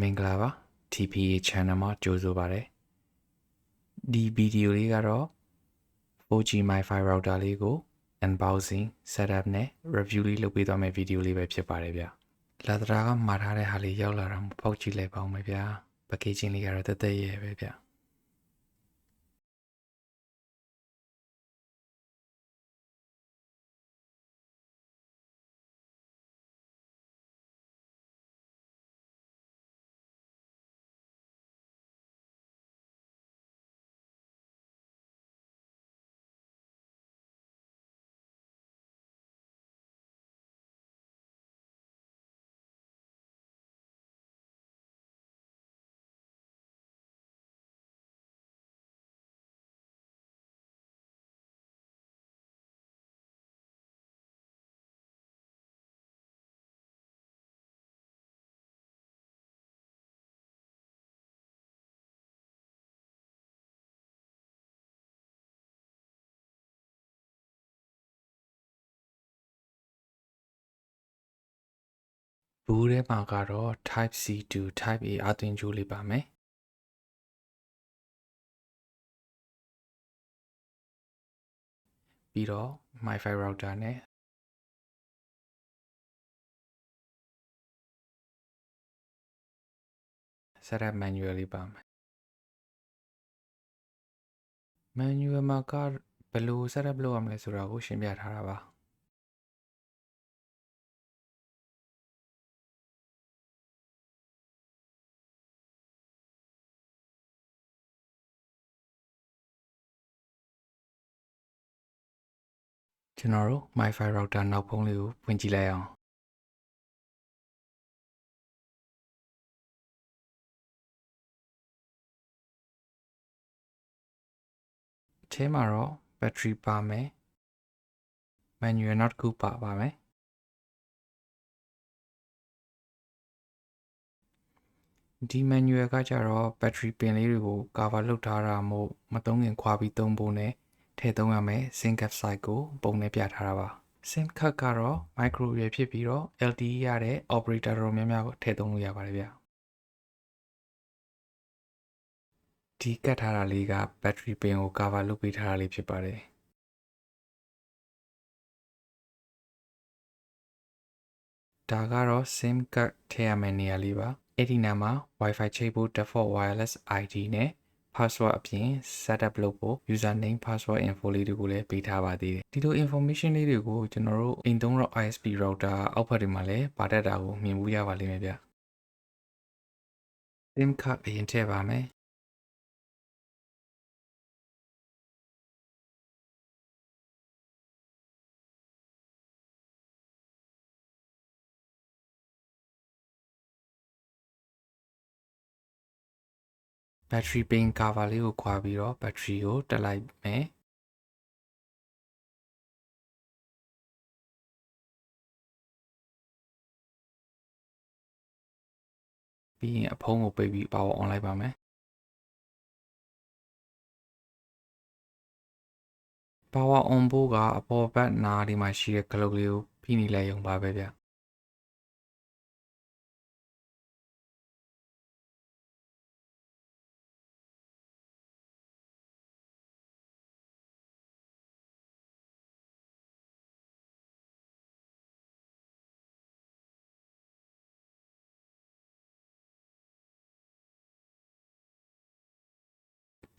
မင်္ဂလာပါ TPA channel မှာကြိုဆိုပါရစေဒီဗီဒီယိုလေးကတော့ 4G MiFi router လေးကို unboxing setup နဲ့ review လေးလုပ်ပေးသွားမယ့်ဗီဒီယိုလေးပဲဖြစ်ပါတယ်ဗျလာတရာကမှာထားတဲ့ဟာလေးရောက်လာတော့ဖောက်ကြည့်လိုက်ပါဦးမယ်ဗျာ packaging လေးကတော့တက်တက်ရဲပဲဗျဘူးထဲမှာကတော့ Type C to Type A အသွင်ကြိုးလေးပါမယ်ပြီးတော့ MiFi router နဲ့setup manual လေးပါမယ် manual မှာကဘယ်လို setup လုပ်ရမလဲဆိုတာကိုရှင်းပြထားတာပါကျွန်တော်တို့ MiFi router နောက်ဖုံးလေးကိုဖွင့်ကြည့်လိုက်အောင်အထဲမှာတော့ battery ပါမယ် manual နောက်တစ်ခုပါမယ်ဒီ manual ကကြတော့ battery ပင်လေးတွေကို cover လုပ်ထားတာမို့မသုံးခင်ခွာပြီးသုံးဖို့နဲ့ထည့်သုံးရမယ် SIM card size ကိုပုံနဲ့ပြထားတာပါ SIM card ကတော့ micro ရွယ်ဖြစ်ပြီးတော့ LTE ရတဲ့ operator တော်များများကိုထည့်သုံးလို့ရပါတယ်ဗျဒီကတ်ထားတာလေးက battery ပင်ကို cover လုပ်ပေးထားတာလေးဖြစ်ပါတယ်ဒါကတော့ SIM card ထည့်ရမယ့်နေရာလေးပါအဲ့ဒီနာမှာ Wi-Fi ချိတ်ဖို့ default wireless ID နဲ့ password အပြင် setup လုပ်ဖို့ username password info လေးတွေကိုလည်းပေးထားပါသေးတယ်ဒီလို information လေးတွေကိုကျွန်တော်တို့အိမ်သုံးတော့ ISP router အောက်ဘက်တွေမှာလည်းပါတတ်တာကိုမြင်မှုရပါလိမ့်မယ်ဗျ SIM card အရင်ထည့်ပါမယ်battery ပင် cover လေးကိုခွာပြီးတော့ battery ကိုတက်လိုက်မယ်ပြီးရင်အဖုံးကိုပိတ်ပြီး power on လိုက်ပါမယ် power on ဖို့ကအပေါ်ဘက်နားဒီမှာရှိတဲ့ globe လေးကိုဖိနေလိုက်ရုံပါပဲဗျ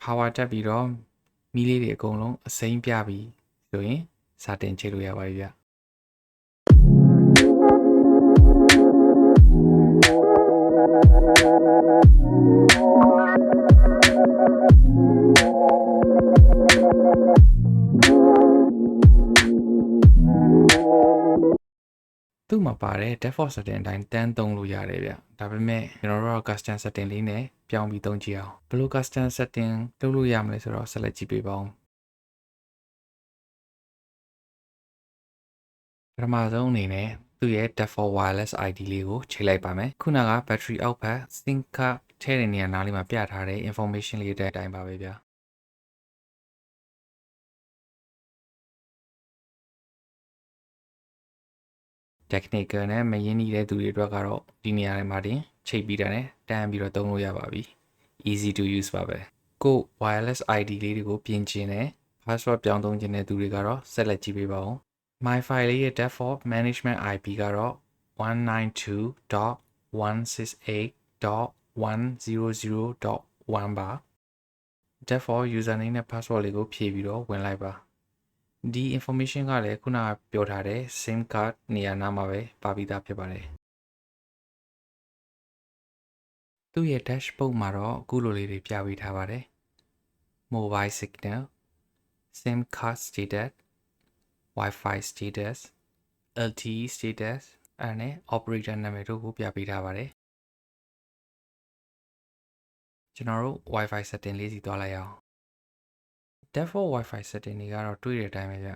power တက်ပြီးတော့မီးလေးတွေအကုန်လုံးအစိမ်းပြပြီးဆိုရင်စတင်ချိန်လို့ရပါပြီဗျသူ့မှာပါတဲ့ default setting အတိုင်းတန်းသုံးလို့ရတယ်ဗျဒါပေမဲ့ကျွန်တော်တို့က custom setting လေးနဲ့ပြောင်းပြီးသုံးကြည့်အောင်ဘယ်လို custom setting လုပ်လို့ရမလဲဆိုတော့ဆက်လက်ကြည့်ပေးပါဦးပထမဆုံးအနေနဲ့သူ့ရဲ့ default wireless ID လေးကိုချိန်လိုက်ပါမယ်ခုနက battery အောက်ဘက် SIM card ထည့်တဲ့နေရာနားလေးမှာပြထားတဲ့ information လေးတဲ့အတိုင်းပါပဲဗျာtechnical နဲ့မရင်းနှီးတဲ့သူတွေအတွက်ကတော့ဒီနေရာတွေမှာတင် ချိတ်ပြီးတာနဲ့တန်းပြီးတော့သုံးလို့ရပါပြီ easy to use ပါပဲကို wireless ID လေးတွေကိုပြင်ချင်တယ် password ပြောင်းသုံးချင်တဲ့သူတွေကတော့ဆက်လက်ကြည့်ပေးပါဦး MiFi လေးရဲ့ default management IP ကတော့ 192.168.100.1 ပါ default username နဲ့ password လေးကိုဖြည့်ပြီးတော့ဝင်လိုက်ပါဒီ information ကလည်းခုနကပြောထားတဲ့ SIM card နေရာနားမှာပဲပါပြီးသားဖြစ်ပါတယ်သူ့ရဲ့ dashboard မှာတော့အခုလိုလေးတွေပြပေးထားပါတယ် mobile signal SIM card status Wi-Fi status LTE status အဲ့နဲ့ operator နာမည်တို့ကိုပြပေးထားပါတယ်ကျွန်တော်တို့ Wi-Fi setting လေးစီသွားလိုက်အောင် default Wi-Fi setting တွေကတော့တွေ့တဲ့အတိုင်းပဲဗျ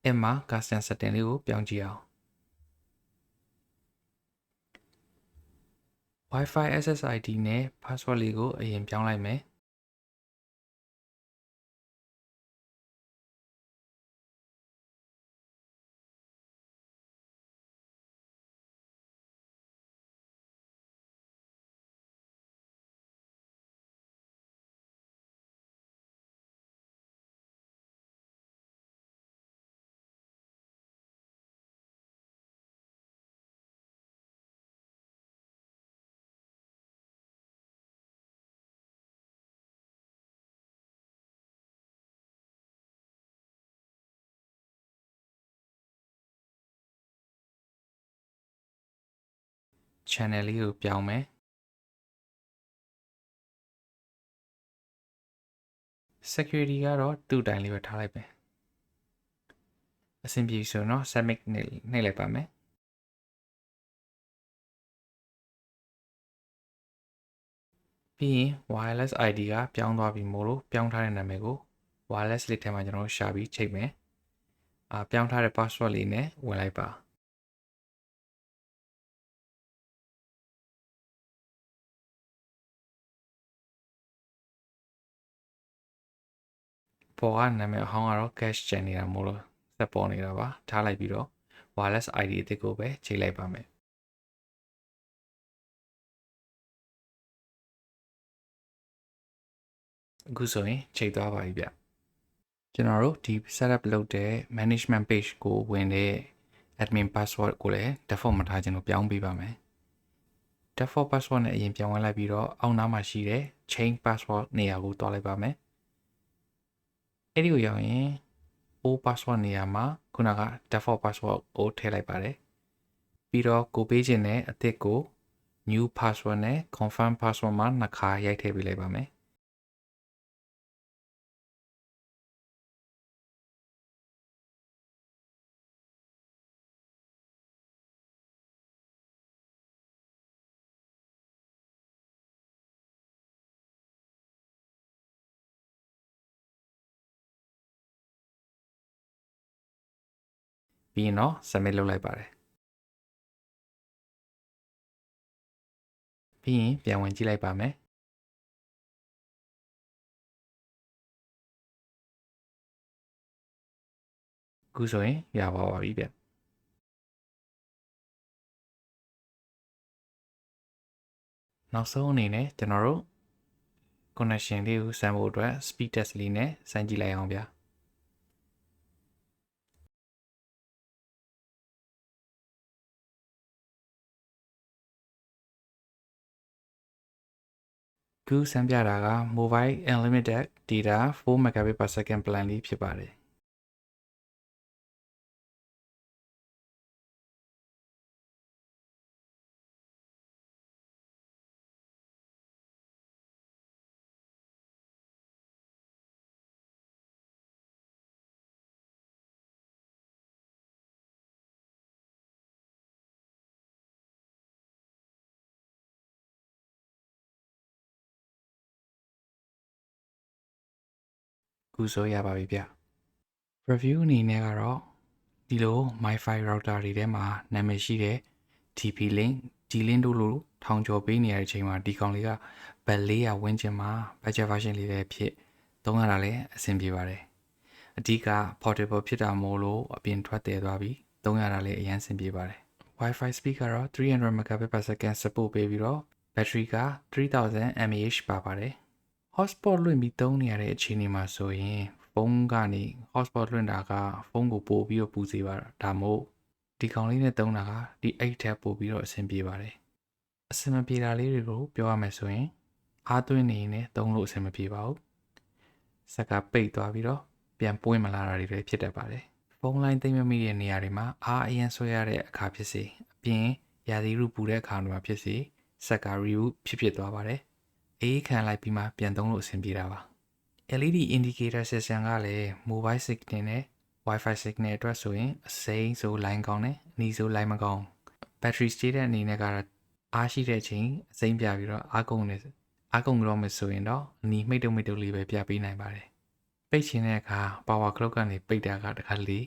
အဲ့မှာ custom setting လေးကိုပြောင်းကြည့်အောင် Wi-Fi SSID နဲ့ password လေးကိုအရင်ပြောင်းလိုက်မယ်channel လေးကိုပြောင်းမယ် security ကတော့သူ့တိုင်းလေးပဲထားလိုက်ပဲအဆင်ပြေဆိုတော့ submit နှိပ်လိုက်ပါမယ်ပြီးရင် wireless ID ကပြောင်းသွားပြီမို့လို့ပြောင်းထားတဲ့နာမည်ကို wireless လေးထဲမှာကျွန်တော်ရှာပြီးချိန်မယ်ပြောင်းထားတဲ့ password လေးနဲ့ဝင်လိုက်ပါပေါ်ကနာမည်အဟောင်းကတော့ cache ကျန်နေတာမို့လို့ဆက်ပေါ်နေတာပါထားလိုက်ပြီးတော့ wireless ID အသစ်ကိုပဲချိန်လိုက်ပါမယ်အခုဆိုရင်ချိန်သွားပါပြီဗျကျွန်တော်တို့ဒီ setup လုပ်တဲ့ management page ကိုဝင်တဲ့ admin password ကိုလည်း default မထားခြင်းလို့ပြောင်းပေးပါမယ် default password နဲ့အရင်ပြောင်းဝင်လိုက်ပြီးတော့အောက်နားမှာရှိတဲ့ change password နေရာကိုတွားလိုက်ပါမယ်အဲ့ဒီကိုရောက်ရင် old password နေရာမှာခုနက default password ကိုထည့်လိုက်ပါတယ်ပြီးတော့ကိုပေးခြင်းနဲ့အသစ်ကို new password နဲ့ confirm password မှာနှစ်ခါရိုက်ထည့်ပေးလိုက်ပါမယ်ပြီးရင်တော့ submit လုပ်လိုက်ပါတယ်ပြီးရင်ပြန်ဝင်ကြည့်လိုက်ပါမယ်အခုဆိုရင်ရပါပြီဗျနောက်ဆုံးအနေနဲ့ကျွန်တော်တို့ connection လေးကိုစမ်းဖို့အတွက် speed test လေးနဲ့စမ်းကြည့်လိုက်အောင်ဗျာခုစမ်းပြတာက mobile unlimited data 4 Mbps plan လေးဖြစ်ပါတယ်ခုဆိုရပါပြီဗျ review အနေနဲ့ကတော့ ဒီလို MiFi router တွေထဲမှာနာမည်ရှိတဲ့ TP-Link, D-Link တို့လိုထောင်ကျော်ပေးနေရတဲ့အချိန်မှာဒီကောင်လေးကဘတ်400ဝန်းကျင်မှာ budget version လေးပဲဖြစ်သုံးရတာလည်းအဆင်ပြေပါတယ်အဓိက portable ဖြစ်တာမို့လို့အပြင်ထွက်တည်သွားပြီးသုံးရတာလည်းအရင်အဆင်ပြေပါတယ် Wi-Fi speed ကတော့300 Mbps support ပေးပြီးတော့ battery က3000 mAh ပါပါတယ် hotspot လွှင့်ပြီးသုံးနေရတဲ့အခြေအနေမှာဆိုရင်ဖုန်းကနေ hotspot လွှင့်တာကဖုန်းကိုပို့ပြီးတော့ပူစေပါဒါမို့ဒီကောင်လေးနဲ့သုံးတာကဒီအိတ်ထက်ပို့ပြီးတော့အဆင်ပြေပါတယ်အဆင်မပြေတာလေးတွေကိုပြောရမယ်ဆိုရင်အားသွင်းနေရင်လည်းသုံးလို့အဆင်မပြေပါဘူးစက်ကပိတ်သွားပြီးတော့ပြန်ပွင့်မလာတာတွေလည်းဖြစ်တတ်ပါတယ်ဖုန်းလိုင်းသိမ့်မမိတဲ့နေရာတွေမှာအားအရင်ဆွဲရတဲ့အခါဖြစ်စေအပြင်ရာသီဥတုပူတဲ့အခါတွေမှာဖြစ်စေစက်က reboot ဖြစ်သွားပါတယ်အေးခံလိုက်ပြီးမှပြန်သုံးလို့အဆင်ပြေတာပါ LED indicator system ကလည်း mobile signal နဲ့ Wi-Fi signal အတွက်ဆိုရင်အစိမ်းဆို line ကောင်းတယ်အနီးဆို line မကောင်း battery state အနေနဲ့ကတော့အားရှိတဲ့အချိန်အစိမ်းပြပြီးတော့အားကုန်တော့မယ်ဆိုရင်တော့အနီးမိတ်တုံလေးပဲပြပေးနိုင်ပါတယ်ပိတ်ချင်တဲ့အခါ power clock ကနေပိတ်တာကတခါလေ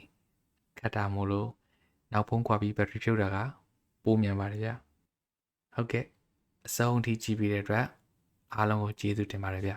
ခက်တာမို့လို့နောက်ဖုံးခွာပြီး battery ဖြုတ်တာကပိုမြန်ပါတယ်ဗျဟုတ်ကဲ့အဆုံးအထိကြည့်ပြီးတဲ့အတွက်အားလုံးကိုကျေးဇူးတင်ပါတယ်ဗျ